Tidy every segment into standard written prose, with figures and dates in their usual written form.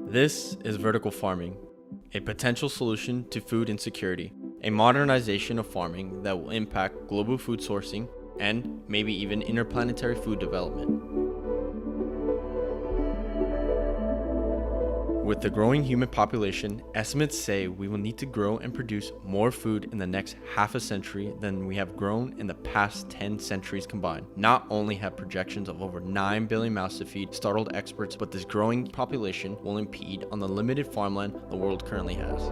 This is vertical farming, a potential solution to food insecurity, a modernization of farming that will impact global food sourcing and maybe even interplanetary food development. With the growing human population, estimates say we will need to grow and produce more food in the next half a century than we have grown in the past 10 centuries combined. Not only have projections of over 9 billion mouths to feed startled experts, but this growing population will impede on the limited farmland the world currently has.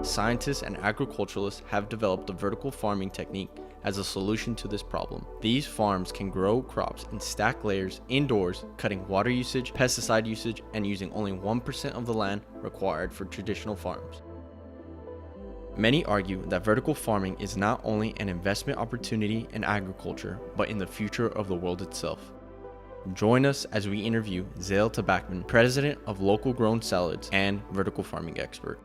Scientists and agriculturalists have developed the vertical farming technique as a solution to this problem. These farms can grow crops in stacked layers indoors, cutting water usage, pesticide usage, and using only 1% of the land required for traditional farms. Many argue that vertical farming is not only an investment opportunity in agriculture, but in the future of the world itself. Join us as we interview Zale Tabakman, president of Local Grown Salads and vertical farming expert.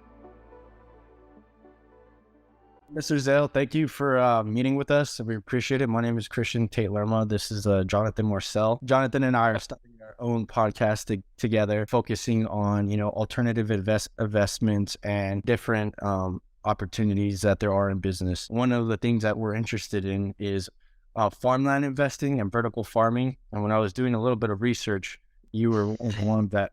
Mr. Zale, thank you for meeting with us. We appreciate it. My name is Christian Tate Lerma. This is Jonathan Morcell. Jonathan and I are starting our own podcast together, focusing on alternative investments and different opportunities that there are in business. One of the things that we're interested in is farmland investing and vertical farming. And when I was doing a little bit of research, you were one that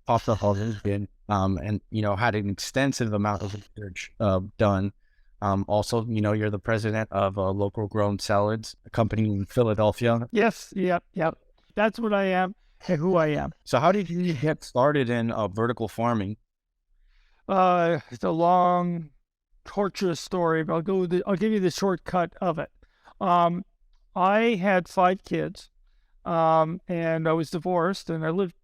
popped up on LinkedIn and had an extensive amount of research done. Also, you're the president of Local Grown Salads, a company in Philadelphia. Yes, yep. That's what I am and who I am. So how did you get started in vertical farming? It's a long, torturous story, but I'll give you the shortcut of it. I had 5 kids, and I was divorced, and I lived.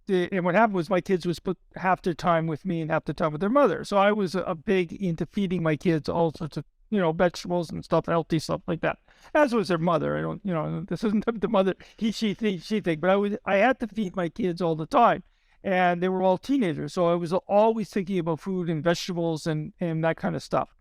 And what happened was my kids would split half their time with me and half the time with their mother. So I was a big into feeding my kids all sorts of, vegetables and stuff, healthy stuff like that. As was their mother. I don't, this isn't the mother, she thing, but I had to feed my kids all the time. And they were all teenagers. So I was always thinking about food and vegetables and that kind of stuff.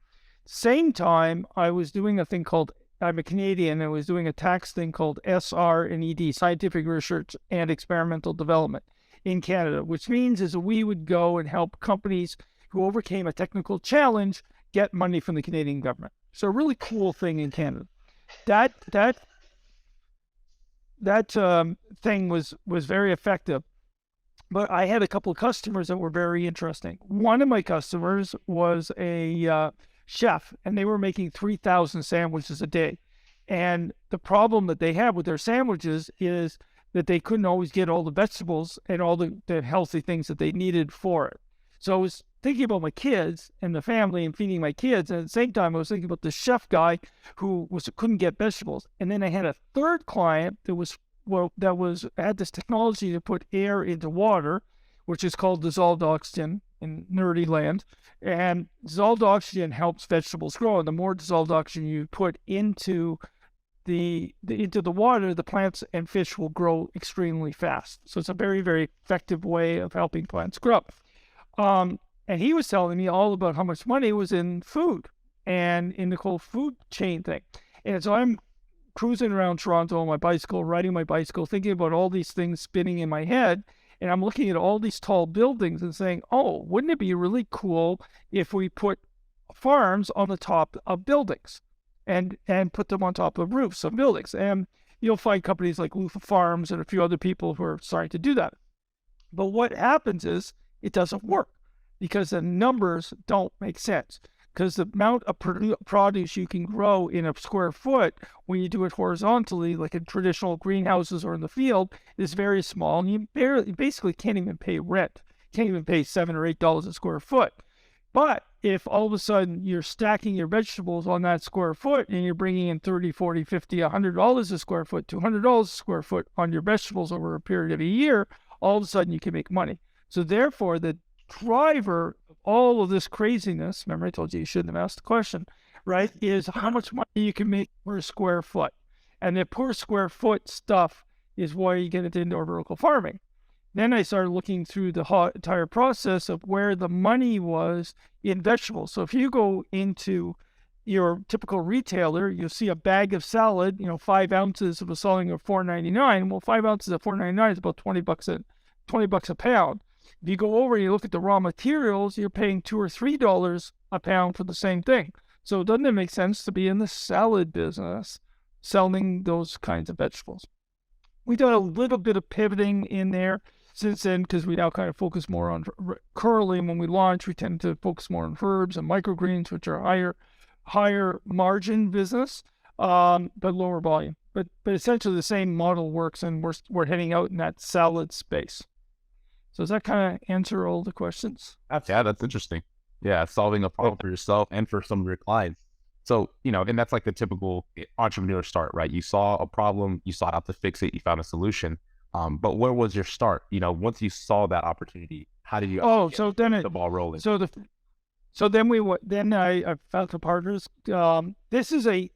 Same time, I was doing a thing called, I'm a Canadian, and I was doing a tax thing called SR&ED, Scientific Research and Experimental Development, in Canada, which means is we would go and help companies who overcame a technical challenge get money from the Canadian government. So a really cool thing in Canada. That thing was very effective. But I had a couple of customers that were very interesting. One of my customers was a chef, and they were making 3,000 sandwiches a day. And the problem that they had with their sandwiches is that they couldn't always get all the vegetables and all the healthy things that they needed for it. So I was thinking about my kids and the family and feeding my kids. And at the same time, I was thinking about the chef guy who couldn't get vegetables. And then I had a third client that had this technology to put air into water, which is called dissolved oxygen in nerdy land. And dissolved oxygen helps vegetables grow. And the more dissolved oxygen you put into the water, the plants and fish will grow extremely fast. So it's a very, very effective way of helping plants grow. And he was telling me all about how much money was in food and in the whole food chain thing. And so I'm cruising around Toronto on my bicycle, riding my bicycle, thinking about all these things spinning in my head. And I'm looking at all these tall buildings and saying, oh, wouldn't it be really cool if we put farms on the top of buildings? And put them on top of roofs of buildings. And you'll find companies like Lufa Farms and a few other people who are starting to do that. But what happens is it doesn't work because the numbers don't make sense. Because the amount of produce you can grow in a square foot when you do it horizontally, like in traditional greenhouses or in the field, is very small. And you basically can't even pay rent. Can't even pay $7 or $8 a square foot. But if all of a sudden you're stacking your vegetables on that square foot and you're bringing in $30, $40, $50, $100 a square foot, $200 a square foot on your vegetables over a period of a year, all of a sudden you can make money. So therefore, the driver of all of this craziness, remember I told you shouldn't have asked the question, right, is how much money you can make per square foot. And the per square foot stuff is why you get into indoor vertical farming. Then I started looking through the entire process of where the money was in vegetables. So if you go into your typical retailer, you'll see a bag of salad, 5 ounces of a selling of $4.99. Well, 5 ounces of $4.99 is about $20 $20 a pound. If you go over and you look at the raw materials, you're paying $2 or $3 a pound for the same thing. So doesn't it make sense to be in the salad business selling those kinds of vegetables? We done a little bit of pivoting in there since then because we now kind of focus more on, currently when we launch, we tend to focus more on herbs and microgreens, which are higher margin business, but lower volume. But essentially the same model works, and we're heading out in that salad space. So does that kind of answer all the questions? Yeah, that's interesting. Yeah, solving a problem for yourself and for some of your clients. So, and that's like the typical entrepreneur start, right? You saw a problem, you sought out to fix it, you found a solution. But where was your start? Once you saw that opportunity, how did you get the ball rolling? So then I found the partners. This is a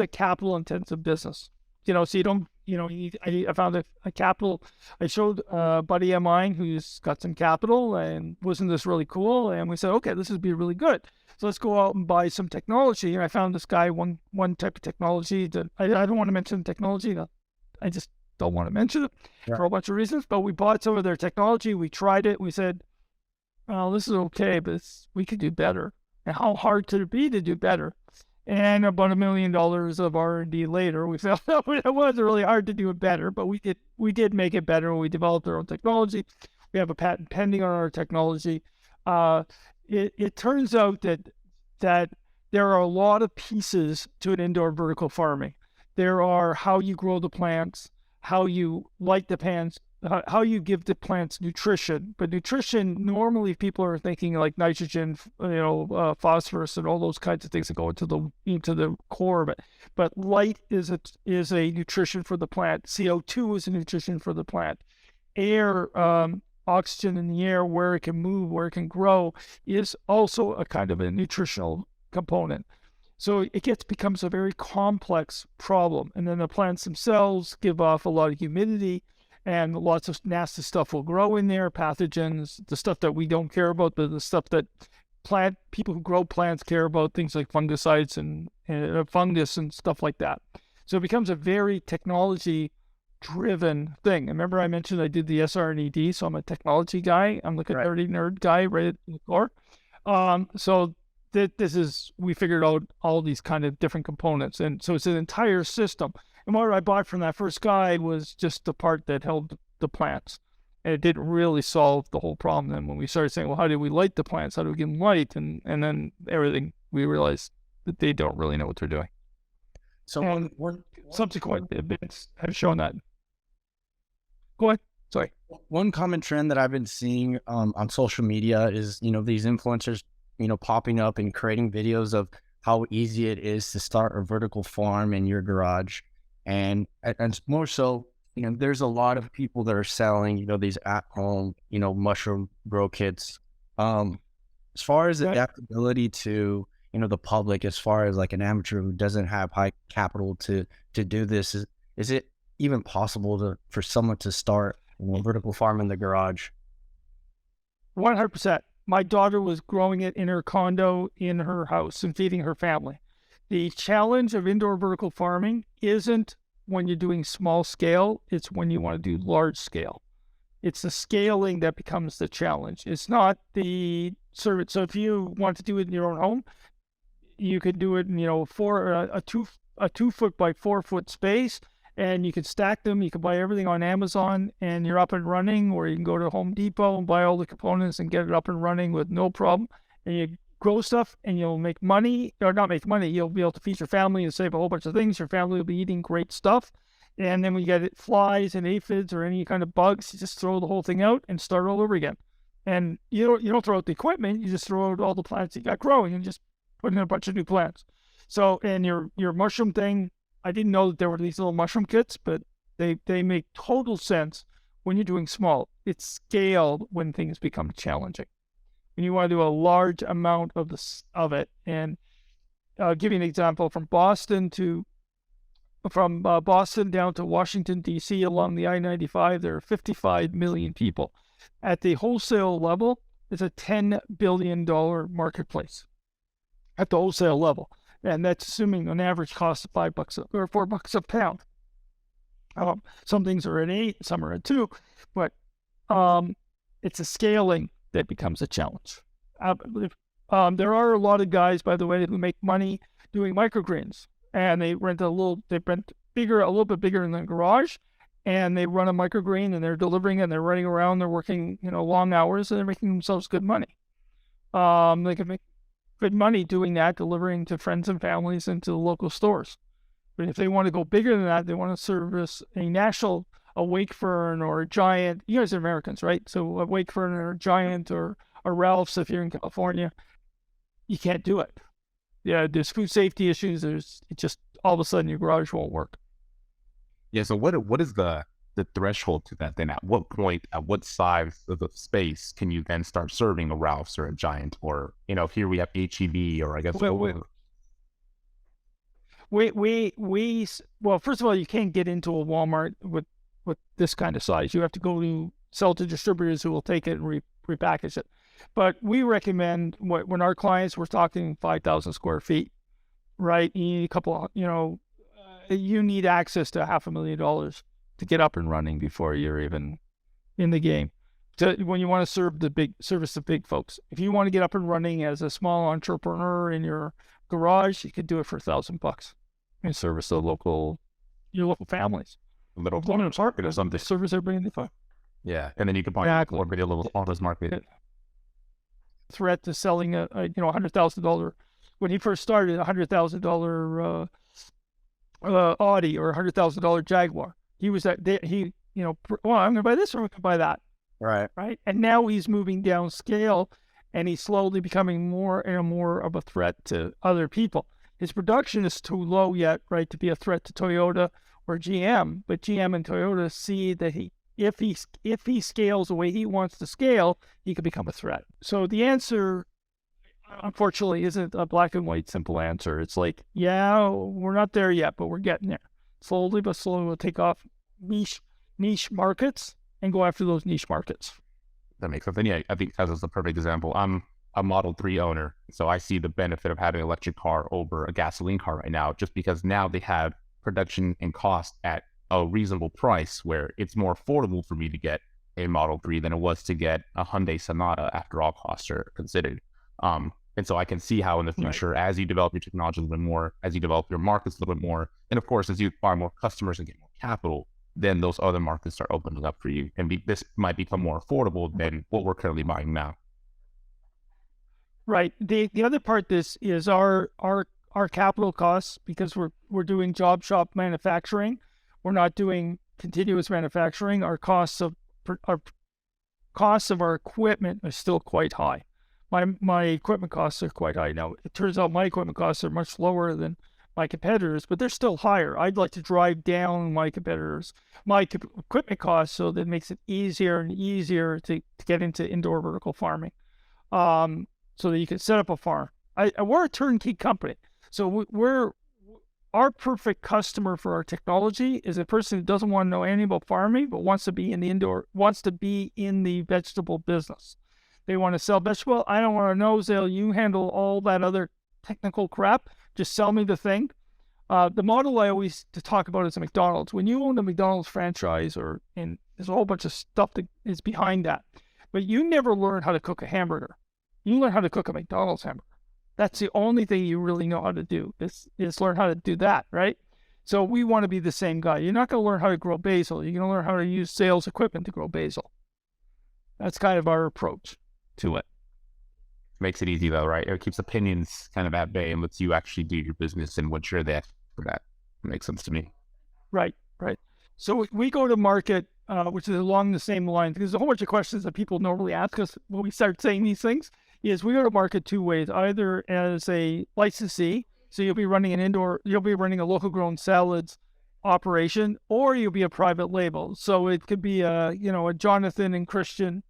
capital intensive business. So you don't, I found a capital. I showed a buddy of mine who's got some capital, and wasn't this really cool? And we said, okay, this would be really good. So let's go out and buy some technology. And I found this guy one type of technology that I don't want to mention technology. I just don't want to mention it for a bunch of reasons. But we bought some of their technology. We tried it. We said, well, this is okay, but we could do better. And how hard could it be to do better? And about $1 million of R&D later, we felt that it wasn't really hard to do it better, but we did make it better. We developed our own technology. We have a patent pending on our technology. It turns out that there are a lot of pieces to an indoor vertical farming. There are how you grow the plants, how you light the plants, how you give the plants nutrition. But nutrition, normally people are thinking like nitrogen, phosphorus, and all those kinds of things that go into the core of it. But light is a nutrition for the plant. CO2 is a nutrition for the plant. Air, oxygen in the air, where it can move, where it can grow, is also a kind of a nutritional component. So it becomes a very complex problem. And then the plants themselves give off a lot of humidity, and lots of nasty stuff will grow in there, pathogens, the stuff that we don't care about, but the stuff that people who grow plants care about, things like fungicides and fungus and stuff like that. So it becomes a very technology-driven thing. Remember I mentioned I did the SR&ED, so I'm a technology guy. I'm like a nerdy nerd guy right at the core. So we figured out all these kind of different components. And so it's an entire system. And what I bought from that first guy was just the part that held the plants. And it didn't really solve the whole problem. Then when we started saying, well, how do we light the plants? How do we give them light? And then everything, we realized that they don't really know what they're doing. So subsequent events have shown that. Go ahead. Sorry. One common trend that I've been seeing on social media is, these influencers, popping up and creating videos of how easy it is to start a vertical farm in your garage. And more so, there's a lot of people that are selling, these at-home, mushroom grow kits. As far as adaptability to, the public, as far as like an amateur who doesn't have high capital to do this, is it even possible for someone to start a vertical farm in the garage? 100%. My daughter was growing it in her condo in her house and feeding her family. The challenge of indoor vertical farming isn't when you're doing small scale, it's when you want to do large scale. It's the scaling that becomes the challenge. It's not the service. So if you want to do it in your own home, you could do it in, a 2 foot by 4 foot space, and you can stack them. You can buy everything on Amazon and you're up and running, or you can go to Home Depot and buy all the components and get it up and running with no problem. And you grow stuff and you'll make money, or not make money, you'll be able to feed your family and save a whole bunch of things. Your family will be eating great stuff. And then when you get flies and aphids or any kind of bugs, you just throw the whole thing out and start all over again. And you don't throw out the equipment, you just throw out all the plants you got growing and just put in a bunch of new plants. So, and your mushroom thing, I didn't know that there were these little mushroom kits, but they make total sense when you're doing small. It's scaled when things become challenging. When you want to do a large amount of it. And I'll give you an example from Boston down to Washington, D.C. along the I-95, there are 55 million people. At the wholesale level, it's a $10 billion marketplace at the wholesale level. And that's assuming an average cost of $5 or $4 a pound. Some things are at 8, some are at 2, but It's a scaling that becomes a challenge. There are a lot of guys, by the way, who make money doing microgreens, and they rent a little bit bigger in the garage, and they run a microgreen, and they're delivering it, and they're running around, they're working, long hours, and they're making themselves good money. They can make good money doing that, delivering to friends and families and to the local stores. But if they want to go bigger than that, they want to service a Wakefern or a Giant. You guys are Americans, right? So a Wakefern or a Giant or a Ralph's if you're in California, you can't do it. Yeah, there's food safety issues. All of a sudden your garage won't work. Yeah. So what is the threshold to that then? At what point, at what size of the space can you then start serving a Ralph's or a Giant, or here we have HEB, or I guess. Well, first of all, you can't get into a Walmart with this kind of size. You have to go to sell to distributors who will take it and repackage it. But we recommend when our clients, we're talking 5,000 square feet, right? You need a couple, you need access to $500,000 to get up and running before you're even in the game. When you want to service the big folks. If you want to get up and running as a small entrepreneur in your garage, you could do it for $1,000 and service your local families. A little market or something. Service everybody in the farm. Yeah, and then you can buy a little farmers market. Threat to selling a $100,000 when he first started, $100,000 Audi or $100,000 Jaguar. He was I'm going to buy this or I'm going to buy that. Right. And now he's moving down scale, and he's slowly becoming more and more of a threat to other people. His production is too low yet, right, to be a threat to Toyota or GM. But GM and Toyota see that if he scales the way he wants to scale, he could become a threat. So the answer, unfortunately, isn't a black and white simple answer. It's like, yeah, we're not there yet, but we're getting there. Slowly but slowly, we'll take off niche markets and go after those niche markets. That makes sense. And yeah, I think that is the perfect example. I'm a Model 3 owner, so I see the benefit of having an electric car over a gasoline car right now, just because now they have production and cost at a reasonable price where it's more affordable for me to get a Model 3 than it was to get a Hyundai Sonata after all costs are considered. And so I can see how in the future, as you develop your technology a little bit more, as you develop your markets a little bit more, and of course, as you acquire more customers and get more capital, then those other markets start opening up for you. And this might become more affordable than what we're currently buying now. Right. The other part this is our capital costs, because we're doing job shop manufacturing. We're not doing continuous manufacturing. Our costs of our equipment are still quite high. My equipment costs are quite high. Now, it turns out my equipment costs are much lower than my competitors, but they're still higher. I'd like to drive down my equipment costs so that it makes it easier and easier to get into indoor vertical farming, so that you can set up a farm. We're a turnkey company. So our perfect customer for our technology is a person who doesn't want to know anything about farming, but wants to be in the vegetable business. They want to sell vegetable. I don't want to know, Zale, you handle all that other technical crap. Just sell me the thing. The model I always talk about is a McDonald's. When you own a McDonald's franchise, and there's a whole bunch of stuff that is behind that, but you never learn how to cook a hamburger. You learn how to cook a McDonald's hamburger. That's the only thing you really know how to do is learn how to do that, right? So we want to be the same guy. You're not going to learn how to grow basil. You're going to learn how to use sales equipment to grow basil. That's kind of our approach to it. Makes it easy though, right? It keeps opinions kind of at bay and lets you actually do your business and what you're there for. That makes sense to me. Right. So we go to market, which is along the same lines. There's a whole bunch of questions that people normally ask us when we start saying these things. Is we go to market two ways, either as a licensee, so you'll be running a local grown salads operation, or you'll be a private label. So it could be a Jonathan and Christian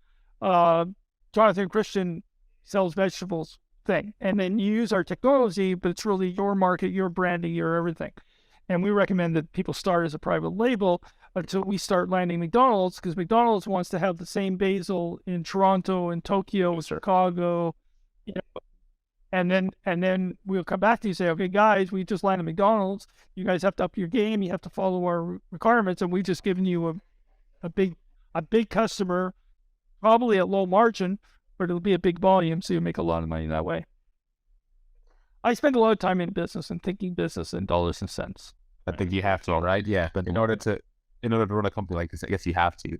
sells vegetables thing. And then you use our technology, but it's really your market, your branding, your everything. And we recommend that people start as a private label until we start landing McDonald's, because McDonald's wants to have the same basil in Toronto and Tokyo, Chicago, and then we'll come back to you and say, okay, guys, we just landed McDonald's. You guys have to up your game. You have to follow our requirements, and we just given you a big customer probably at low margin, but it'll be a big volume, so you make a lot of money that way. I spend a lot of time in business and thinking business in dollars and cents. I think you have to, right? Yeah. But in order to run a company like this, I guess you have to.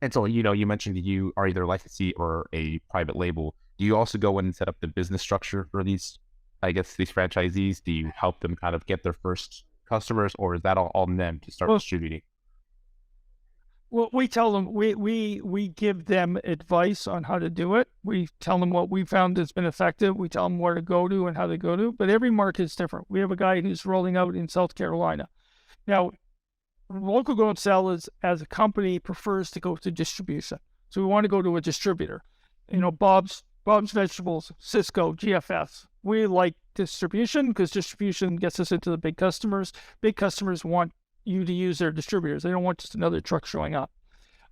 And so, you mentioned you are either a licensee or a private label. Do you also go in and set up the business structure for these franchisees? Do you help them kind of get their first customers, or is that all on them to start distributing? Well, we tell them, we give them advice on how to do it. We tell them what we found has been effective. We tell them where to go to and how to go to, but every market is different. We have a guy who's rolling out in South Carolina. Now, Local Grow and Sell as a company prefers to go to distribution. So we want to go to a distributor. Bob's Vegetables, Cisco, GFS. We like distribution because distribution gets us into the big customers. Big customers want you to use their distributors. They don't want just another truck showing up.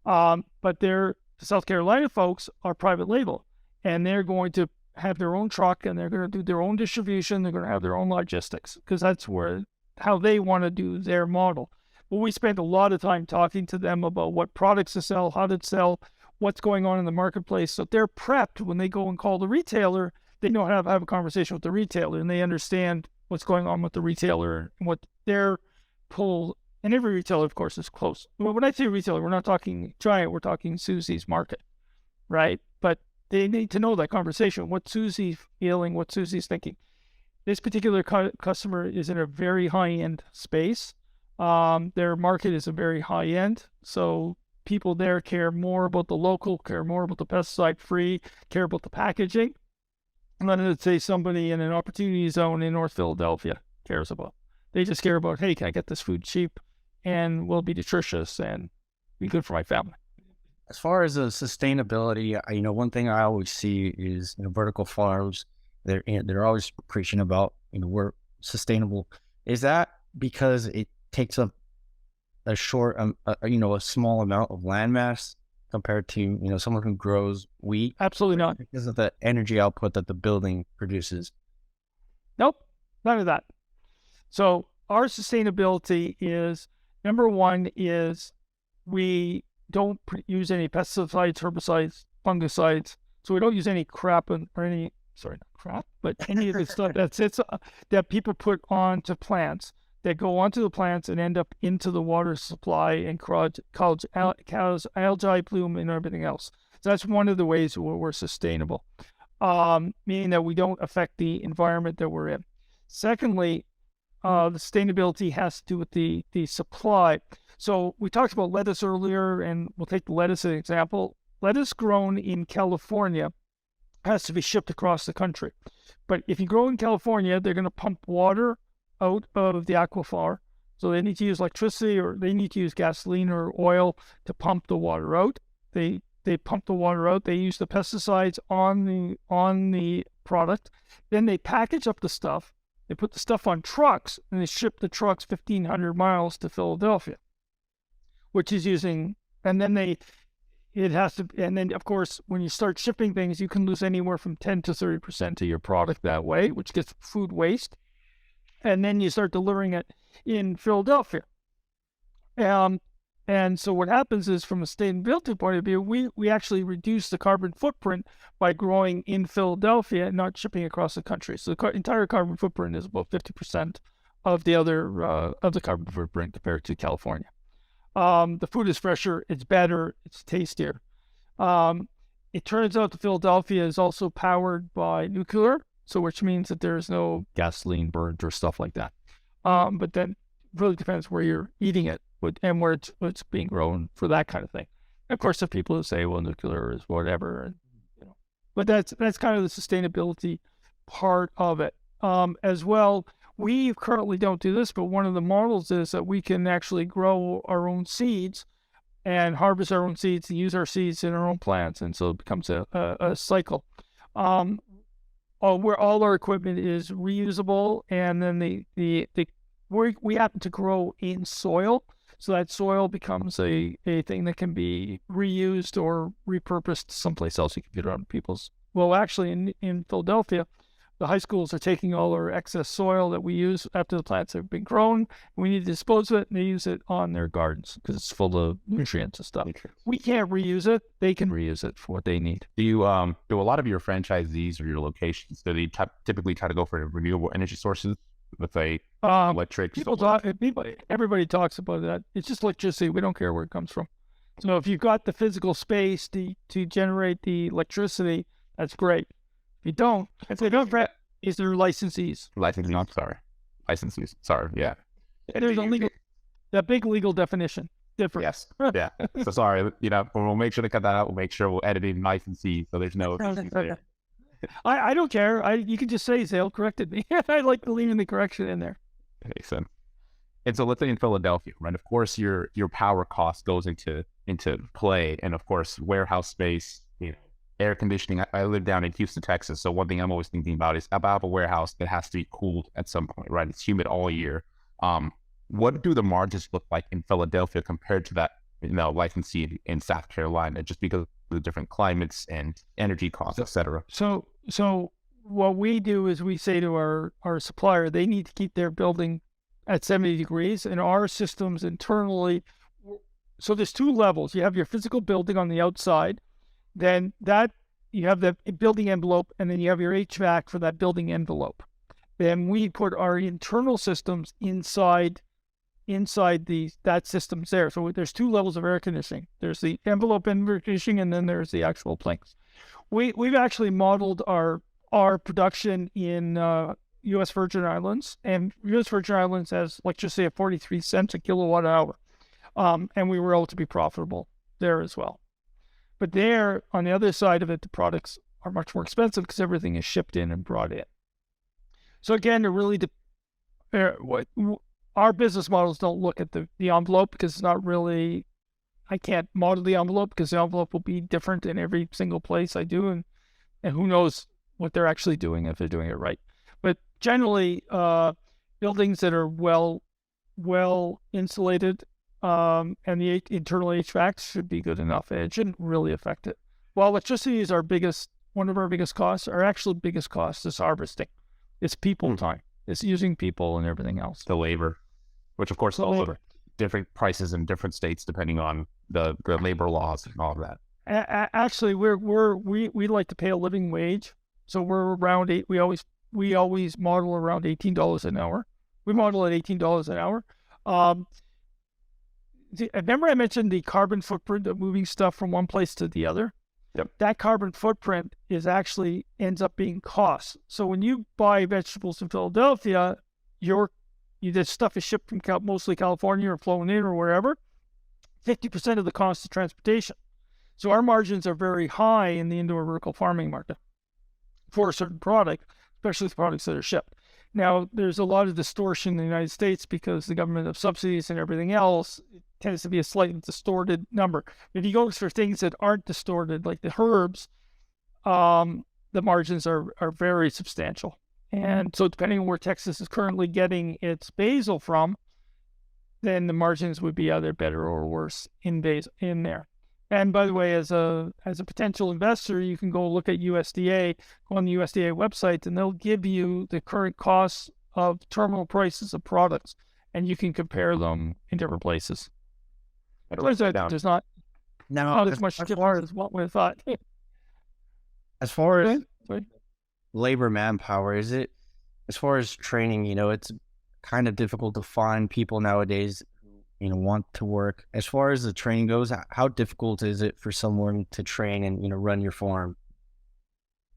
But the South Carolina folks are private label, and they're going to have their own truck, and they're going to do their own distribution. They're going to have their own logistics because that's how they want to do their model. But we spend a lot of time talking to them about what products to sell, how to sell, what's going on in the marketplace. So they're prepped when they go and call the retailer. They know how to have a conversation with the retailer, and they understand what's going on with the retailer and what their pull. And every retailer, of course, is close. Well, when I say retailer, we're not talking Giant, we're talking Susie's Market, right? But they need to know that conversation, what Susie's feeling, what Susie's thinking. This particular customer is in a very high-end space. Their market is a very high-end, so people there care more about the local, care more about the pesticide-free, care about the packaging. And then let's say somebody in an opportunity zone in North Philadelphia cares about. They just care about, hey, can I get this food cheap and will be nutritious and be good for my family. As far as the sustainability, one thing I always see is vertical farms. They're always preaching about we're sustainable. Is that because it takes up a small amount of land mass compared to someone who grows wheat? Absolutely not. Because of the energy output that the building produces. Nope, none of that. So our sustainability is, number one is we don't use any pesticides, herbicides, fungicides. So we don't use any any of the stuff that people put onto plants, that go onto the plants and end up into the water supply and cause algae bloom and everything else. So that's one of the ways where we're sustainable, meaning that we don't affect the environment that we're in. Secondly, the sustainability has to do with the supply. So we talked about lettuce earlier, and we'll take the lettuce as an example. Lettuce grown in California has to be shipped across the country. But if you grow in California, they're going to pump water out of the aquifer. So they need to use electricity, or they need to use gasoline or oil to pump the water out. They pump the water out. They use the pesticides on the product. Then they package up the stuff. They put the stuff on trucks, and they ship the trucks 1,500 miles to Philadelphia, which is using, and then of course, when you start shipping things, you can lose anywhere from 10 to 30% of your product that way, which gets food waste. And then you start delivering it in Philadelphia. And so what happens is, from a sustainability point of view, we actually reduce the carbon footprint by growing in Philadelphia and not shipping across the country. So the entire carbon footprint is about 50% of the other of the carbon footprint compared to California. The food is fresher, it's better, it's tastier. It turns out that Philadelphia is also powered by nuclear, so which means that there's no gasoline burned or stuff like that. But then it really depends where you're eating it and where it's being grown for that kind of thing. Of course, there are people who say, well, nuclear is whatever, and but that's kind of the sustainability part of it. As well, we currently don't do this, but one of the models is that we can actually grow our own seeds and harvest our own seeds and use our seeds in our own plants, and so it becomes a cycle. Where all our equipment is reusable, and then we happen to grow in soil, so that soil becomes a thing that can be reused or repurposed someplace else. You can get it on people's. Well, actually, in Philadelphia, the high schools are taking all our excess soil that we use after the plants have been grown. We need to dispose of it, and they use it on their gardens because it's full of nutrients and stuff. We can't reuse it. They can reuse it for what they need. Do you do a lot of your franchisees or your locations, do they typically try to go for renewable energy sources with electric? Everybody talks about that. It's just electricity. We don't care where it comes from. So if you've got the physical space to generate the electricity, that's great. If they don't, is there licensees? Licensees. Sorry. Yeah. There's a big legal definition difference. Yes. Yeah. So sorry. We'll make sure to cut that out. We'll make sure we'll edit in licensees so there's no. I don't care. You can just say Zale corrected me. I like leaving the correction in there. Makes sense. And so let's say in Philadelphia, right? Of course, your power cost goes into play, and of course, warehouse space, air conditioning. I live down in Houston, Texas, so one thing I'm always thinking about is about a warehouse that has to be cooled at some point, right? It's humid all year. What do the margins look like in Philadelphia compared to that, licensee in South Carolina, just because of the different climates and energy costs, et cetera? So what we do is we say to our supplier, they need to keep their building at 70 degrees, and our systems internally. So there's two levels. You have your physical building on the outside, then that you have the building envelope, and then you have your HVAC for that building envelope. Then we put our internal systems inside that system's there. So there's two levels of air conditioning. There's the envelope air conditioning, and then there's the actual planks. We've actually modeled our production in U.S. Virgin Islands, and U.S. Virgin Islands has electricity at 43 cents a kilowatt hour, and we were able to be profitable there as well. But there, on the other side of it, the products are much more expensive because everything is shipped in and brought in. So again, it really our business models don't look at the envelope, because it's not really. I can't model the envelope because the envelope will be different in every single place I do, and who knows what they're actually doing if they're doing it right. But generally, buildings that are well insulated and the internal HVAC should be good enough. It shouldn't really affect it. While electricity is one of our biggest costs, our actual biggest cost is harvesting. It's people time. It's using people and everything else. The labor, which of course also different prices in different states depending on the labor laws and all of that. Actually, we like to pay a living wage, so we're around we always model around $18 an hour. We model at $18 an hour. Remember I mentioned the carbon footprint of moving stuff from one place to the other? Yep. That carbon footprint ends up being cost. So when you buy vegetables in Philadelphia, this stuff is shipped from mostly California or flown in or wherever. 50% of the cost is transportation. So our margins are very high in the indoor vertical farming market for a certain product, especially the products that are shipped. Now, there's a lot of distortion in the United States because the government of subsidies and everything else, it tends to be a slightly distorted number. If you go for things that aren't distorted, like the herbs, the margins are very substantial. And so depending on where Texas is currently getting its basil from, then the margins would be either better or worse in there. And by the way, as a potential investor, you can go look at USDA, go on the USDA website, and they'll give you the current costs of terminal prices of products, and you can compare them in different places. There's not as much difference as what we thought. As far as labor manpower, as far as training, it's kind of difficult to find people nowadays want to work. As far as the training goes, how difficult is it for someone to train and run your farm?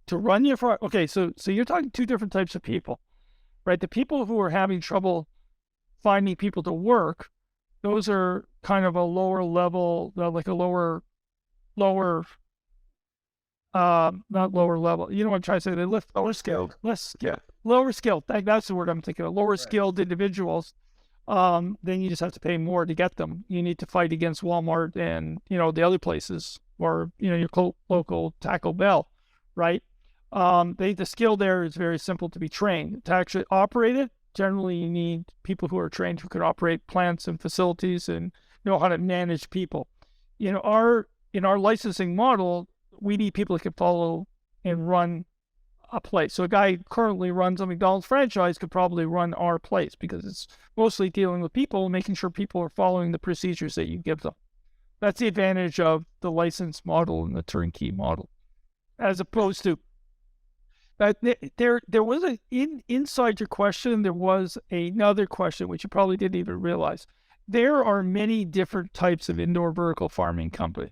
To run your farm? Okay, so you're talking two different types of people, right? The people who are having trouble finding people to work, those are kind of a lower level, like a lower, not lower level. You know what I'm trying to say? They lift lower skilled, lower skilled. That's the word I'm thinking of. Lower skilled individuals. Then you just have to pay more to get them. You need to fight against Walmart and, the other places, or, your local Taco Bell, right? The skill there is very simple to be trained. To actually operate it, generally you need people who are trained who can operate plants and facilities and know how to manage people. In our licensing model, we need people that can follow and run a place. So a guy who currently runs a McDonald's franchise could probably run our place because it's mostly dealing with people and making sure people are following the procedures that you give them. That's the advantage of the license model and the turnkey model, as opposed to. But there was inside your question, there was another question which you probably didn't even realize. There are many different types of indoor vertical farming companies.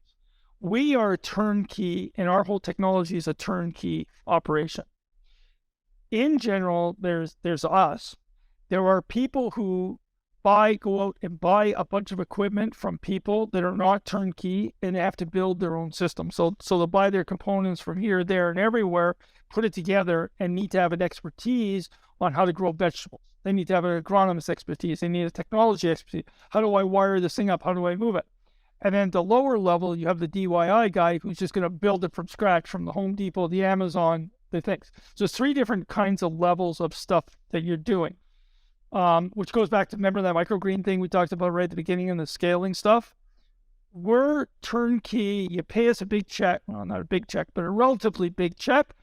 We are a turnkey, and our whole technology is a turnkey operation. In general, there's us. There are people who go out and buy a bunch of equipment from people that are not turnkey and have to build their own system. So they'll buy their components from here, there, and everywhere, put it together, and need to have an expertise on how to grow vegetables. They need to have an agronomist expertise. They need a technology expertise. How do I wire this thing up? How do I move it? And then at the lower level, you have the DIY guy who's just going to build it from scratch, from the Home Depot, the Amazon, the things. So it's 3 different kinds of levels of stuff that you're doing. Which goes back to, remember that microgreen thing we talked about right at the beginning and the scaling stuff? We're turnkey. You pay us a big check. Well, not a big check, but a relatively big check.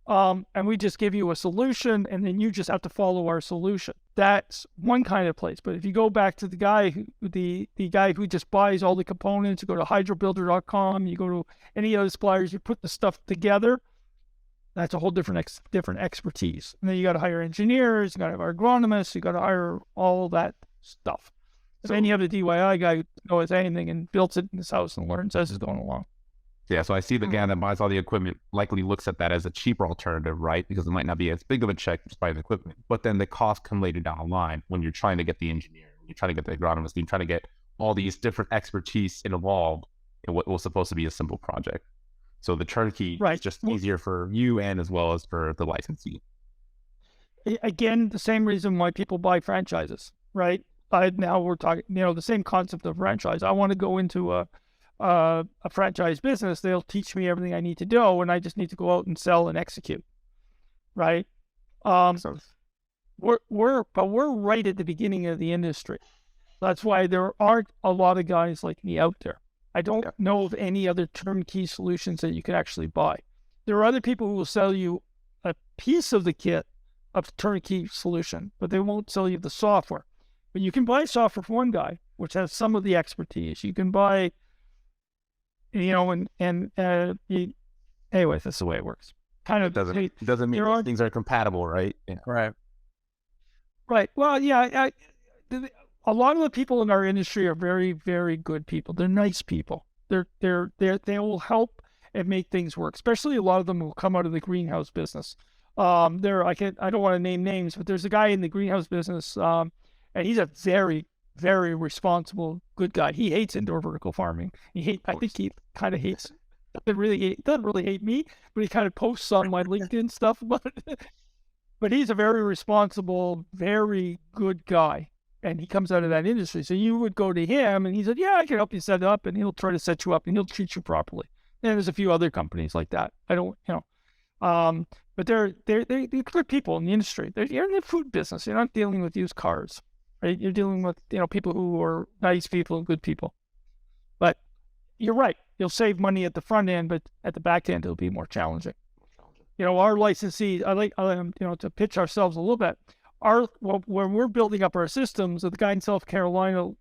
And we just give you a solution, and then you just have to follow our solution. That's one kind of place. But if you go back to the guy who just buys all the components, you go to hydrobuilder.com, you go to any other suppliers, you put the stuff together, that's a whole different expertise. And then you got to hire engineers, you got to hire agronomists, you got to hire all that stuff. So then you have the DIY guy who knows anything and builds it in his house and learns as it's going along. Yeah, so I see the guy that buys all the equipment likely looks at that as a cheaper alternative, right? Because it might not be as big of a check just buying the equipment. But then the cost come later down the line when you're trying to get the engineer, when you're trying to get the agronomist, you're trying to get all these different expertise involved in what was supposed to be a simple project. So the turnkey is just easier for you and as well as for the licensee. Again, the same reason why people buy franchises, right? Now we're talking, the same concept of franchise. I want to go into a franchise business. They'll teach me everything I need to do, and I just need to go out and sell and execute, right? We're right at the beginning of the industry. That's why there aren't a lot of guys like me out there. I don't know of any other turnkey solutions that you can actually buy. There are other people who will sell you a piece of the kit of turnkey solution, but they won't sell you the software. But you can buy software from one guy, which has some of the expertise. You can buy, anyway, that's the way it works. Kind of doesn't mean things are compatible, right? Yeah. Right. Well, yeah. A lot of the people in our industry are very, very good people. They're nice people. They will help and make things work. Especially a lot of them will come out of the greenhouse business. I don't want to name names, but there's a guy in the greenhouse business, and he's a very, very responsible, good guy. He hates indoor vertical farming. I think he kind of hates. Doesn't really hate me, but he kind of posts on my LinkedIn stuff about it. But he's a very responsible, very good guy. And he comes out of that industry. So you would go to him and he said, yeah, I can help you set it up, and he'll try to set you up and he'll treat you properly. And there's a few other companies like that. But they're good people in the industry. You're in the food business. You're not dealing with used cars, right? You're dealing with, people who are nice people and good people. But you're right. You'll save money at the front end, but at the back end, it'll be more challenging. Our licensees, I like, to pitch ourselves a little bit. When we're building up our systems, the guy in South Carolina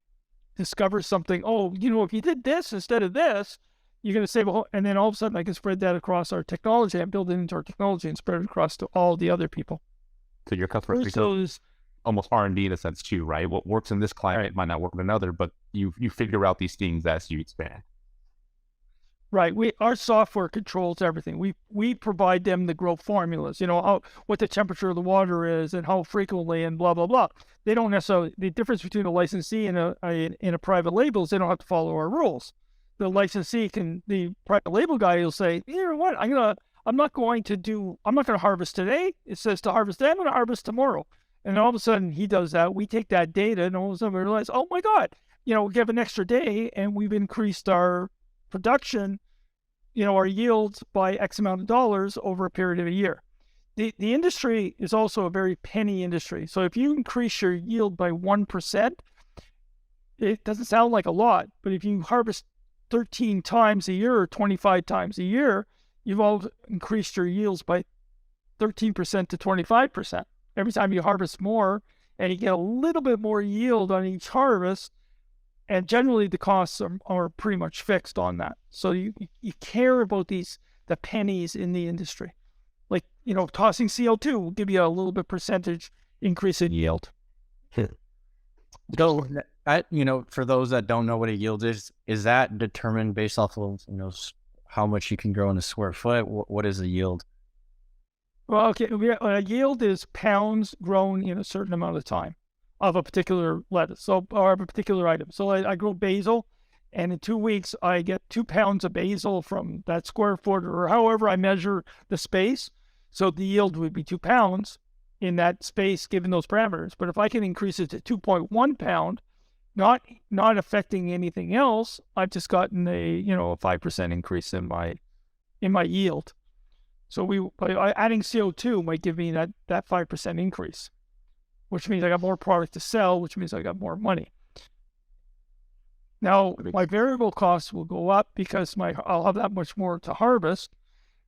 discovers something. Oh, if you did this instead of this, you're going to save and then all of a sudden I can spread that across our technology and build it into our technology and spread it across to all the other people. So your customers become almost R&D in a sense too, right? What works in this climate might not work in another, but you figure out these things as you expand. Right. Our software controls everything. We provide them the growth formulas, what the temperature of the water is and how frequently and blah, blah, blah. They don't necessarily, the difference between a licensee and a private label is they don't have to follow our rules. The private label guy will say, you know what, I'm not going to harvest today. It says to harvest today, I'm going to harvest tomorrow. And all of a sudden he does that. We take that data and all of a sudden we realize, oh my God, we have an extra day and we've increased our production, our yields by X amount of dollars over a period of a year. The industry is also a very penny industry. So if you increase your yield by 1%, it doesn't sound like a lot, but if you harvest 13 times a year or 25 times a year, you've all increased your yields by 13% to 25%. Every time you harvest more and you get a little bit more yield on each harvest, and generally the costs are pretty much fixed on that. So you care about the pennies in the industry. Like, tossing CO2 will give you a little bit percentage increase in yield. So, for those that don't know what a yield is that determined based off of, how much you can grow in a square foot? What is a yield? Well, okay, a yield is pounds grown in a certain amount of time of a particular lettuce, or of a particular item. So I grow basil, and in 2 weeks, I get 2 pounds of basil from that square foot, or however I measure the space. So the yield would be 2 pounds in that space, given those parameters. But if I can increase it to 2.1 pound, not affecting anything else, I've just gotten a 5% increase in my yield. So adding CO2 might give me that 5% increase, which means I got more product to sell, which means I got more money. Now, my variable costs will go up because I'll have that much more to harvest.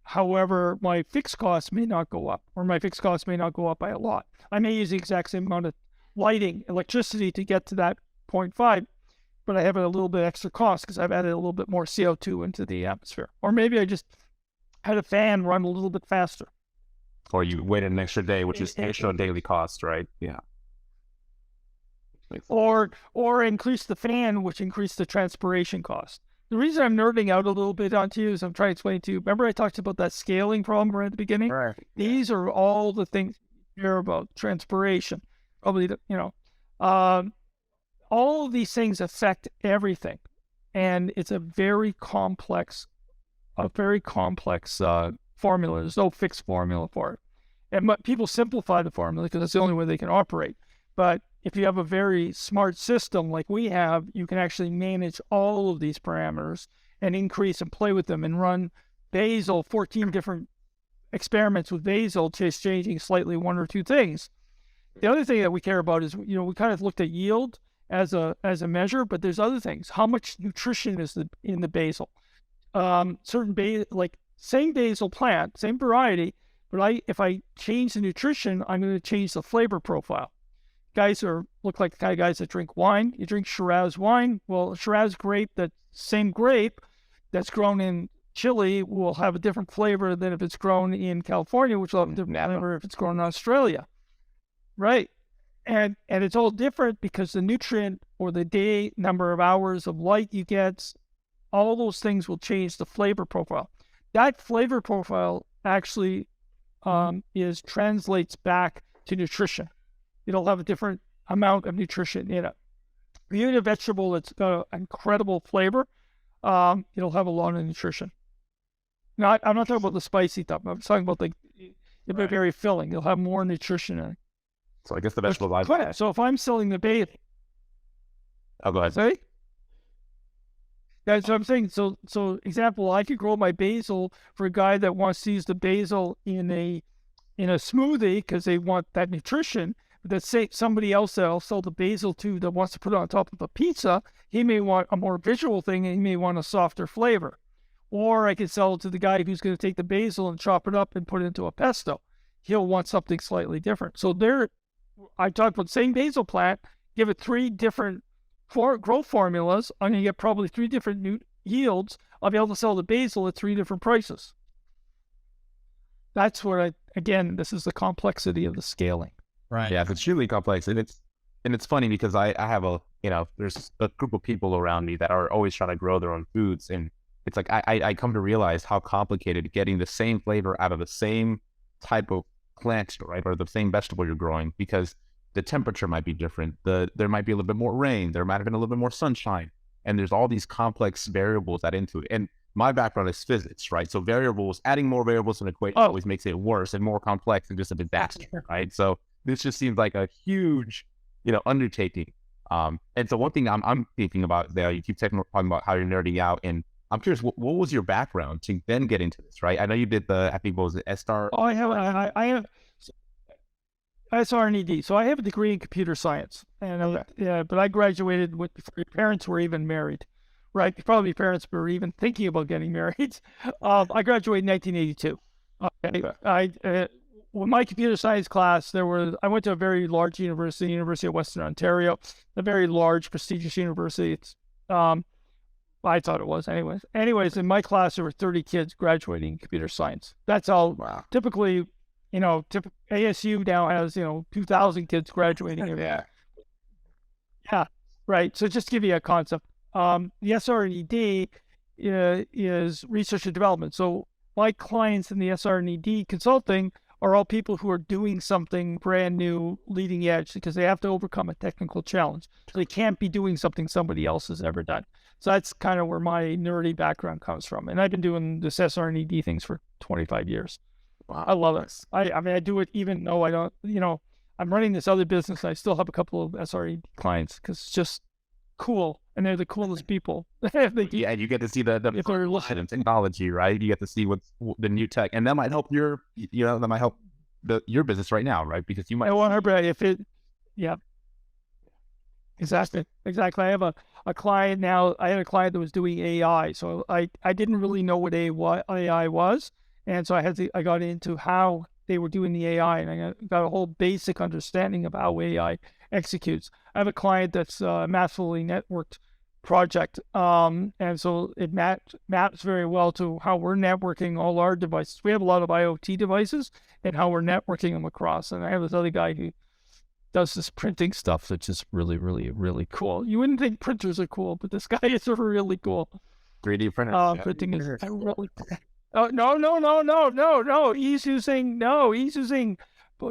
However, my fixed costs may not go up, or my fixed costs may not go up by a lot. I may use the exact same amount of lighting, electricity to get to that 0.5, but I have a little bit extra cost because I've added a little bit more CO2 into the atmosphere. Or maybe I just had a fan run a little bit faster. Or you waited an extra day, which is extra daily cost, right? Yeah. Or increase the fan, which increased the transpiration cost. The reason I'm nerding out a little bit onto you is I'm trying to explain to you. Remember I talked about that scaling problem right at the beginning? Right. These are all the things you hear about. Transpiration, probably, all of these things affect everything. And it's a very complex formula. There's no fixed formula for it. And people simplify the formula because that's the only way they can operate. But if you have a very smart system like we have, you can actually manage all of these parameters and increase and play with them and run basil, 14 different experiments with basil, just changing slightly one or two things. The other thing that we care about is, we kind of looked at yield as a measure, but there's other things. How much nutrition is in the basil? Same basil plant, same variety, but if I change the nutrition, I'm going to change the flavor profile. Guys look like the kind of guys that drink wine. You drink Shiraz wine. Well, Shiraz grape, that same grape that's grown in Chile will have a different flavor than if it's grown in California, which will have a different flavor if it's grown in Australia. Right. And it's all different because the nutrient or the day number of hours of light you get, all those things will change the flavor profile. That flavor profile actually translates back to nutrition. It'll have a different amount of nutrition in it. If you eat a vegetable that's got an incredible flavor, it'll have a lot of nutrition. Now, I'm not talking about the spicy stuff. I'm talking about it'll be very filling. It'll have more nutrition in it. So I guess the vegetables So if I'm selling the basil, go ahead. Sorry? Yeah, so I'm saying, so example, I could grow my basil for a guy that wants to use the basil in a smoothie because they want that nutrition. But say somebody else that I'll sell the basil to that wants to put it on top of a pizza, he may want a more visual thing and he may want a softer flavor. Or I could sell it to the guy who's going to take the basil and chop it up and put it into a pesto. He'll want something slightly different. So I talked about the same basil plant, give it 3 different growth formulas, I'm going to get probably 3 different yields. I'll be able to sell the basil at 3 different prices. That's where this is the complexity of the scaling. Right. Yeah, it's really complex. And it's funny because I have there's a group of people around me that are always trying to grow their own foods. And it's like, I come to realize how complicated getting the same flavor out of the same type of plant, right? Or the same vegetable you're growing, because the temperature might be different. There might be a little bit more rain. There might have been a little bit more sunshine. And there's all these complex variables that into it. And my background is physics, right? So adding more variables to an equation always makes it worse and more complex and just a disaster, right? So this just seems like a huge, undertaking. And so one thing I'm thinking about there, you keep talking about how you're nerding out, and I'm curious, what was your background to then get into this, right? I know you did what was it, STAR? Oh, I have SR&ED. So I have a degree in computer science, but I graduated before your parents were even married, right? Probably your parents were even thinking about getting married. I graduated in 1982. with my computer science class, I went to a very large university, University of Western Ontario, a very large, prestigious university. It's, I thought it was anyways. Anyways, in my class, there were 30 kids graduating in computer science. That's all. Wow. Typically, ASU now has, 2,000 kids graduating. Yeah. Yeah, right. So just to give you a concept, the SR&ED is research and development. So my clients in the SR&ED consulting are all people who are doing something brand new, leading edge, because they have to overcome a technical challenge. So they can't be doing something somebody else has ever done. So that's kind of where my nerdy background comes from. And I've been doing this SR&ED things for 25 years. Wow. I love it. I mean, I do it even though I don't, I'm running this other business. And I still have a couple of SR&ED clients because it's just cool. And they're the coolest people. Yeah, and you get to see the if they're listening and technology, right? You get to see what's the new tech, and that might help your business right now, right? Because you might. I want her, yeah, exactly. I have a client now. I had a client that was doing AI, so I didn't really know what AI was, and so I got into how they were doing the AI, and I got a whole basic understanding of how AI executes. I have a client that's a massively networked project, and so it maps very well to how we're networking all our devices. We have a lot of IoT devices and how we're networking them across. And I have this other guy who does this printing stuff that's just really, really, really cool. You wouldn't think printers are cool, but this guy is really cool. 3D printer. Printing is really. Oh no! He's using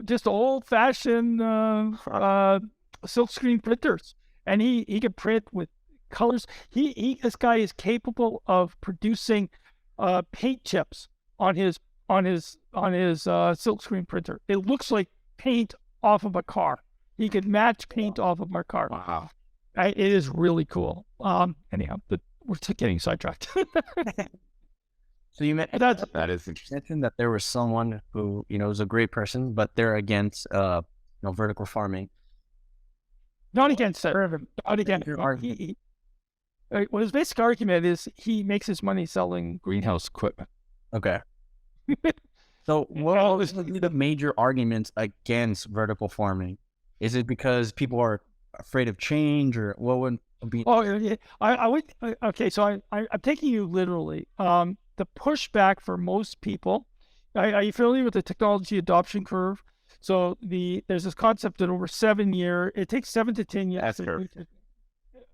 just old-fashioned silkscreen printers, and he can print with colors. This guy is capable of producing paint chips on his silkscreen printer. It looks like paint off of a car. He can match paint off of my car. Wow. It is really cool. Anyhow, but we're getting sidetracked. So you mentioned that is interesting. that there was someone who, was a great person, but they're against, vertical farming. Not against it. Not against it. Well, his basic argument is he makes his money selling greenhouse equipment. Okay. So what is the major arguments against vertical farming? Is it because people are afraid of change, or what would be? Oh, yeah. I would. Okay, so I'm taking you literally. The pushback for most people. Are you familiar with the technology adoption curve? So there's this concept that over 7 years, it takes 7 to 10 years. S-curve.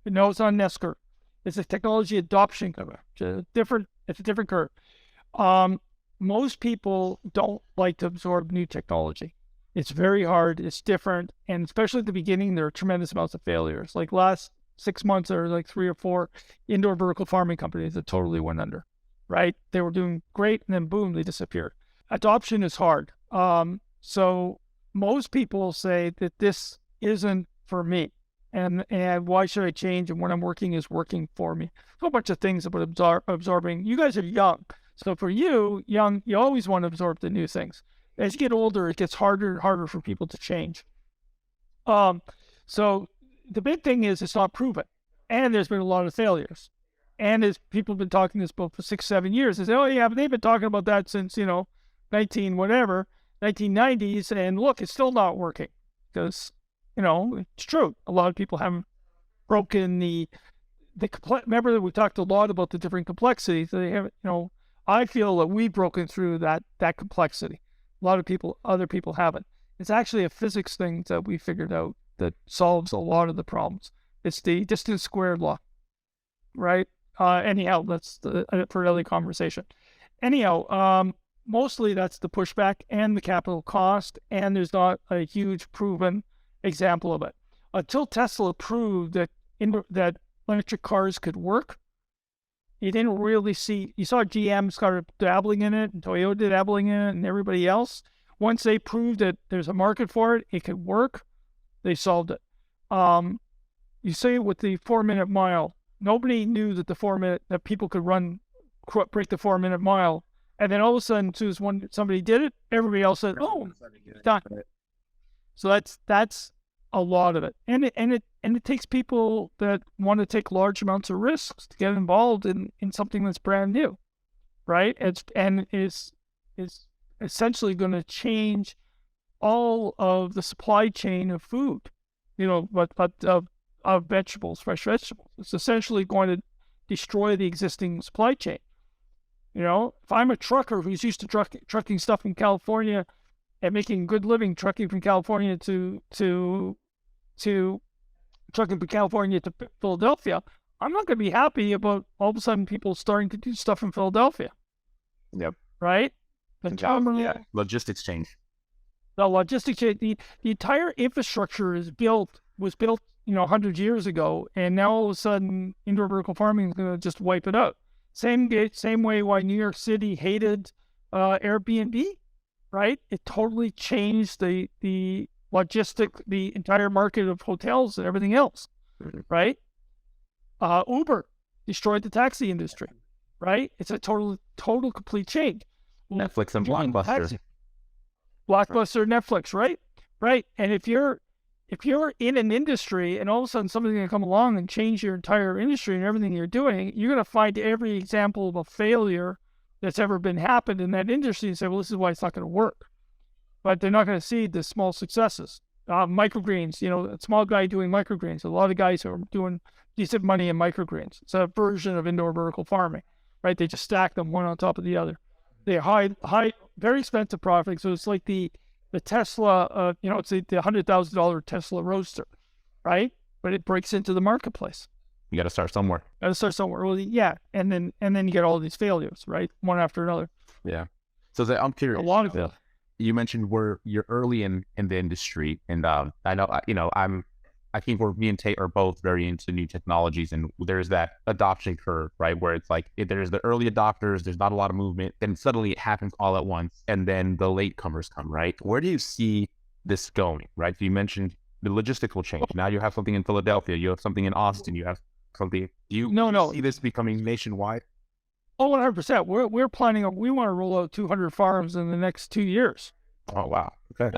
No, it's on S-curve. It's a technology adoption curve. It's a different curve. Most people don't like to absorb new technology. It's very hard. It's different. And especially at the beginning, there are tremendous amounts of failures. Like last 6 months, there were like 3 or 4 indoor vertical farming companies that totally went under, right? They were doing great, and then boom, they disappeared. Adoption is hard. So most people say that this isn't for me. And why should I change? And what I'm working is working for me. A whole bunch of things about absorbing. You guys are young. So for you, young, you always want to absorb the new things. As you get older, it gets harder and harder for people to change. So the big thing is it's not proven. And there's been a lot of failures. And as people have been talking this about for 6-7 years, they say, oh yeah, but they've been talking about that since, 1990s. And look, it's still not working. Because, it's true. A lot of people haven't broken remember that we talked a lot about the different complexities. They haven't, I feel that we've broken through that complexity. A lot of other people haven't. It's actually a physics thing that we figured out that solves a lot of the problems. It's the distance squared law, right? Anyhow, that's for another conversation. Anyhow, mostly that's the pushback and the capital cost, and there's not a huge proven example of it. Until Tesla proved that electric cars could work, you didn't really see. You saw GM started dabbling in it, and Toyota dabbling in it, and everybody else. Once they proved that there's a market for it, it could work, they solved it. You see with the 4-minute mile, nobody knew that that people could break the 4-minute mile. And then all of a sudden, as soon as somebody did it, everybody else said, "Oh, done." So that's a lot of it, and it takes people that want to take large amounts of risks to get involved in something that's brand new, right? It's essentially going to change all of the supply chain of food, but of vegetables, fresh vegetables. It's essentially going to destroy the existing supply chain. If I'm a trucker who's used to trucking stuff from California and making a good living trucking from California to trucking from California to Philadelphia, I'm not going to be happy about all of a sudden people starting to do stuff in Philadelphia. Yep. Right? Logistics change. The logistics change. The entire infrastructure was built 100 years ago, and now all of a sudden indoor vertical farming is going to just wipe it out. Same way why New York City hated Airbnb, right? It totally changed the entire market of hotels and everything else, right? Uber destroyed the taxi industry, right? It's a total complete change. Netflix and Blockbuster. Netflix, right? Right. And if you're in an industry and all of a sudden somebody's going to come along and change your entire industry and everything you're doing, you're going to find every example of a failure that's ever been happened in that industry and say, well, this is why it's not going to work. But they're not going to see the small successes. Microgreens, a small guy doing microgreens. A lot of guys who are doing decent money in microgreens. It's a version of indoor vertical farming, right? They just stack them one on top of the other. They're high, very expensive product. So it's like the Tesla, it's the $100,000 Tesla Roadster, right? But it breaks into the marketplace. You got to start somewhere. Well, yeah, and then you get all these failures, right? One after another. Yeah. So I'm curious. A lot of it. You mentioned you're early in the industry, and I know I think me and Tate are both very into new technologies, and there's that adoption curve, right? Where it's like there's the early adopters, there's not a lot of movement, then suddenly it happens all at once, and then the latecomers come, right? Where do you see this going, right? So you mentioned the logistical change. Now you have something in Philadelphia, you have something in Austin, you have something. Do you see this becoming nationwide? Oh, 100%. We're planning. We want to roll out 200 farms in the next 2 years. Oh wow. Okay.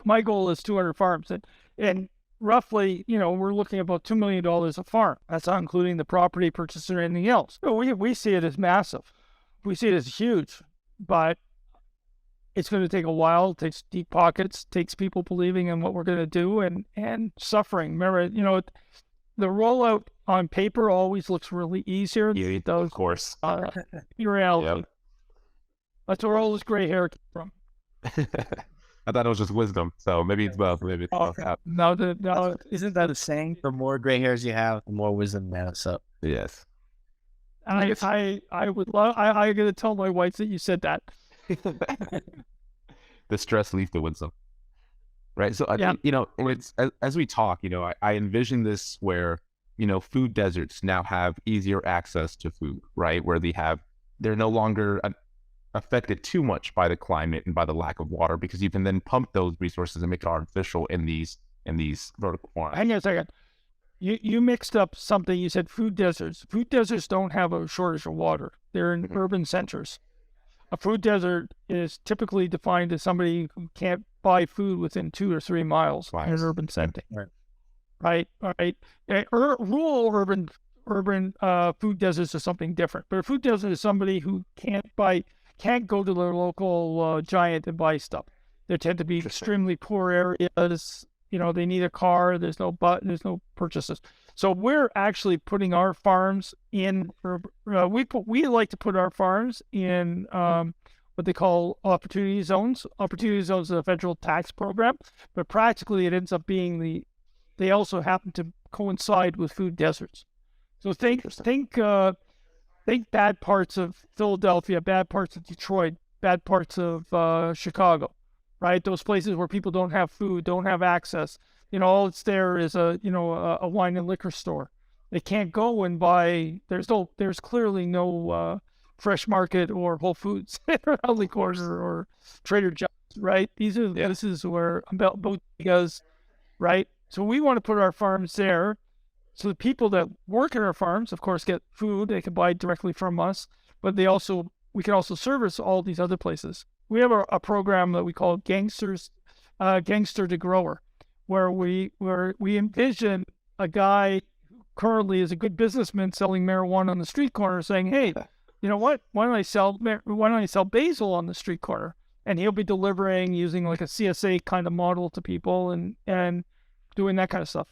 My goal is 200 farms, and roughly, we're looking at about $2 million a farm. That's not including the property purchase or anything else. So we see it as massive. We see it as huge, but it's going to take a while. It takes deep pockets, takes people believing in what we're going to do and suffering. Remember, the rollout on paper always looks really easier. Yeah, it does, of course. In reality. Yep. That's where all this gray hair came from. I thought it was just wisdom, so maybe it's both. Maybe it's both. No, isn't that a saying? The more gray hairs you have, the more wisdom mounts up. Yes. And I would love. I'm gonna tell my wife that you said that. The stress leads to wisdom, right? So I think, it's as we talk, I envision this where food deserts now have easier access to food, right? Where they're no longer affected too much by the climate and by the lack of water, because you can then pump those resources and make it artificial in these vertical farms. Hang on a second. You mixed up something. You said food deserts. Food deserts don't have a shortage of water. They're in urban centers. A food desert is typically defined as somebody who can't buy food within 2 or 3 miles in an urban setting. Right. Rural urban food deserts are something different. But a food desert is somebody who can't go to their local giant and buy stuff. There tend to be extremely poor areas. They need a car. There's no purchases. So we're actually putting our farms in. We like to put our farms in what they call opportunity zones. Opportunity zones is a federal tax program, but practically it ends up being they also happen to coincide with food deserts. So think bad parts of Philadelphia, bad parts of Detroit, bad parts of Chicago, right? Those places where people don't have food, don't have access. All that's there is a wine and liquor store. They can't go and buy. There's clearly no Fresh Market or Whole Foods around the corner or Trader Joe's, right? This is where bodegas, right? So we want to put our farms there. So the people that work at our farms, of course, get food. They can buy directly from us, but we can also service all these other places. We have a program that we call Gangster to Grower, where we envision a guy who currently is a good businessman selling marijuana on the street corner, saying, "Hey, you know what? Why don't I sell basil on the street corner? and he'll be delivering using like a CSA kind of model to people and doing that kind of stuff.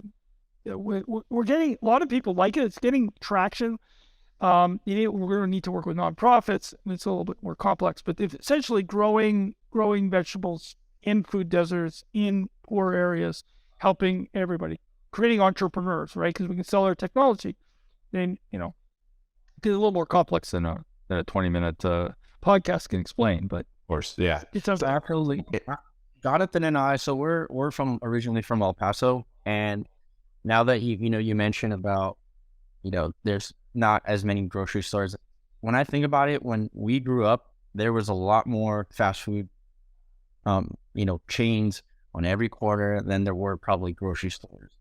We're getting a lot of people like it. It's getting traction. We're going to need to work with nonprofits. It's a little bit more complex, but essentially growing vegetables in food deserts in poor areas, helping everybody, creating entrepreneurs, right? Because we can sell our technology. Then it's a little more complex than a 20-minute podcast can explain. But Of course, yeah. it's Absolutely. Jonathan and I, so we're originally from El Paso, and now that you mentioned about there's not as many grocery stores. When I think about it, when we grew up, there was a lot more fast food chains on every corner than there were probably grocery stores.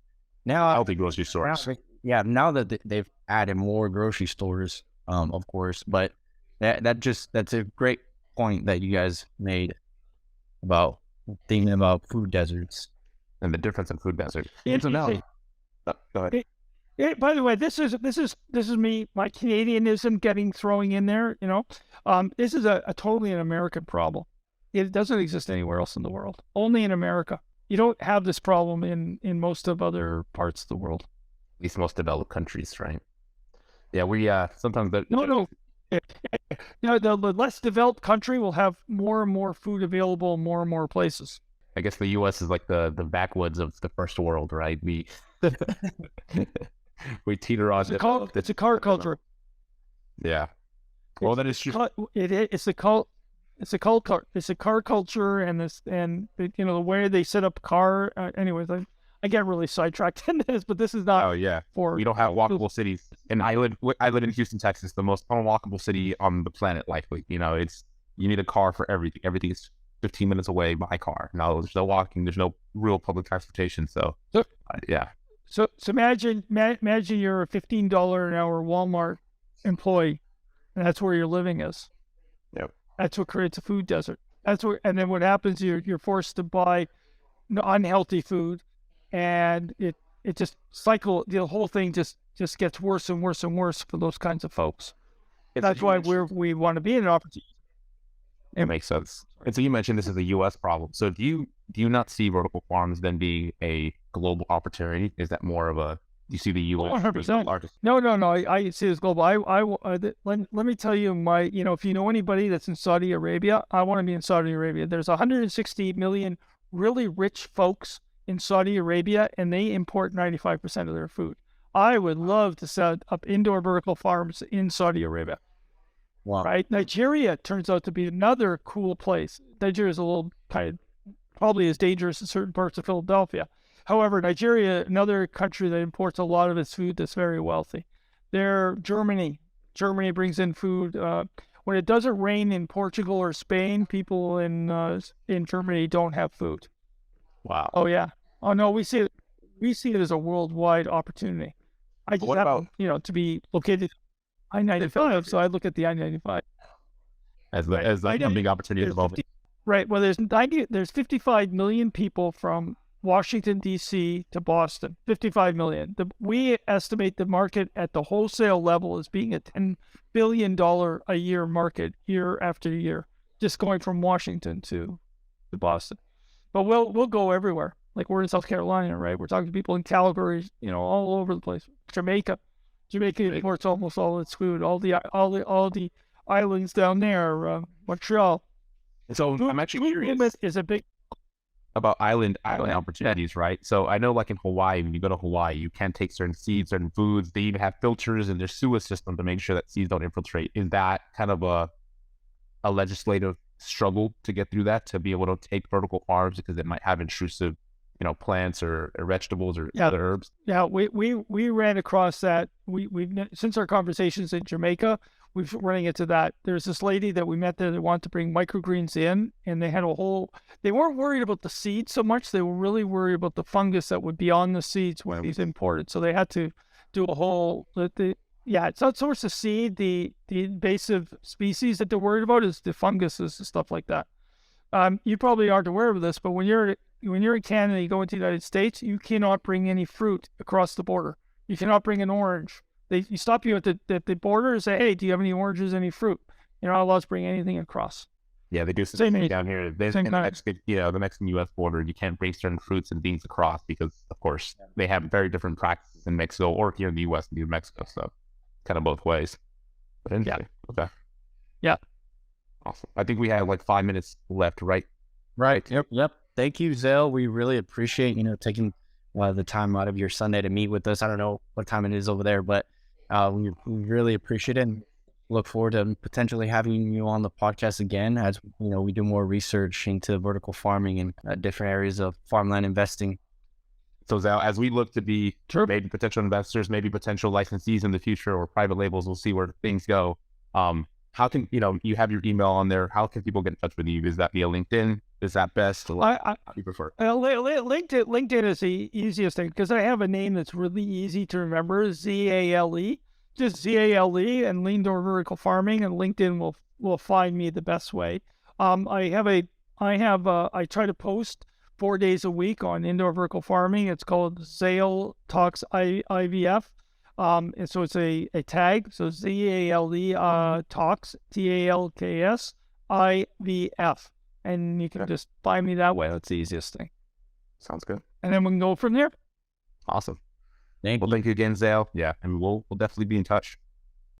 Now, Healthy grocery stores. now that they've added more grocery stores, of course, but that's a great point that you guys made about thinking about food deserts. And the difference in food desert. Interesting. Go ahead. By the way, this is me, my Canadianism throwing in there. This is a totally an American problem. It doesn't exist anywhere else in the world. Only in America. You don't have this problem in most of other parts of the world. At least most developed countries, right? Yeah, we sometimes No. The less developed country will have more and more food available in more and more places. I guess the U.S. is like the backwoods of the first world, right? We we teeter on. It's a car culture. Yeah. Well, that is true. It's a cult. It's a car culture, and the way they set up car. Anyways, I get really sidetracked in this, but this is not. Oh yeah. For we don't have walkable cities, and I live in Houston, Texas, the most unwalkable city on the planet. Likely, you need a car for everything. Everything is 15 minutes away by car. No, there's no walking. There's no real public transportation. So yeah. So imagine you're a $15 an hour Walmart employee, and that's where your living is. Yep. That's what creates a food desert. And then what happens? You're forced to buy unhealthy food, and it just the whole thing just gets worse and worse and worse for those kinds of folks. That's why we want to be in an opportunity. It makes sense. And so you mentioned this is a U.S. problem. So do you not see vertical farms then being a global opportunity? Is that more of do you see the U.S. 100%. largest? No. I see it as global. Let me tell you if you know anybody that's in Saudi Arabia, I want to be in Saudi Arabia. There's 160 million really rich folks in Saudi Arabia, and they import 95% of their food. I would love to set up indoor vertical farms in Saudi Arabia. Wow. Right? Nigeria turns out to be another cool place. Nigeria is a little probably as dangerous in certain parts of Philadelphia. However, Nigeria, another country that imports a lot of its food that's very wealthy. Germany brings in food. When it doesn't rain in Portugal or Spain, people in Germany don't have food. Wow. Oh yeah. Oh no, we see it as a worldwide opportunity. I just happen, to be located I-95, so I look at the I-95 as like a big opportunity at the moment. Right. Well, there's 55 million people from Washington, D.C. to Boston. 55 million. We estimate the market at the wholesale level as being a $10 billion a year market year after year, just going from Washington to Boston. But we'll go everywhere. Like we're in South Carolina, right? We're talking to people in Calgary, all over the place. Jamaica imports almost all its food. All the islands down there, Montreal. So I'm actually curious. Is a big about island opportunities, right? So I know like in Hawaii, when you go to Hawaii, you can't take certain seeds, certain foods. They even have filters in their sewer system to make sure that seeds don't infiltrate. Is that kind of a legislative struggle to get through that, to be able to take vertical farms because it might have intrusive, plants or vegetables or other herbs? Yeah, we ran across that. We've since our conversations in Jamaica, we've running into that. There's this lady that we met there that wanted to bring microgreens in, and they had they weren't worried about the seeds so much. They were really worried about the fungus that would be on the seeds when these imported. So they had to do a whole, it's not so much the seed, the invasive species that they're worried about is the funguses and stuff like that. You probably aren't aware of this, but when you're in Canada, you go into the United States, you cannot bring any fruit across the border. You cannot bring an orange. You stop you at the border and say, hey, do you have any oranges, any fruit? You're not allowed to bring anything across. Yeah, they do Same something age. down here. There's Same in the kind. Mexican, the Mexican-U.S. border, you can't bring certain fruits and beans across because, of course, they have very different practices in Mexico or here in the U.S. and New Mexico. So, kind of both ways. But interesting. Okay. Yeah. Awesome. I think we have like 5 minutes left, right? Right. Yep. Thank you, Zale. We really appreciate, taking the time out of your Sunday to meet with us. I don't know what time it is over there, but we really appreciate it and look forward to potentially having you on the podcast again as, we do more research into vertical farming and different areas of farmland investing. So, Zale, as we look to be Sure. maybe potential investors, maybe potential licensees in the future or private labels, we'll see where things go. How can, you have your email on there. How can people get in touch with you? Is that via LinkedIn? Is that best? How do you prefer? LinkedIn is the easiest thing because I have a name that's really easy to remember. Zale, just Zale, and lean door vertical farming, and LinkedIn will find me the best way. I try to post 4 days a week on indoor vertical farming. It's called Zale Talks IVF. And so it's a tag. So ZALE Talks TALKS IVF. And you can just find me that way. That's the easiest thing. Sounds good. And then we can go from there. Awesome. Thank Well, you. thank you again, Zale. Yeah, and we'll definitely be in touch.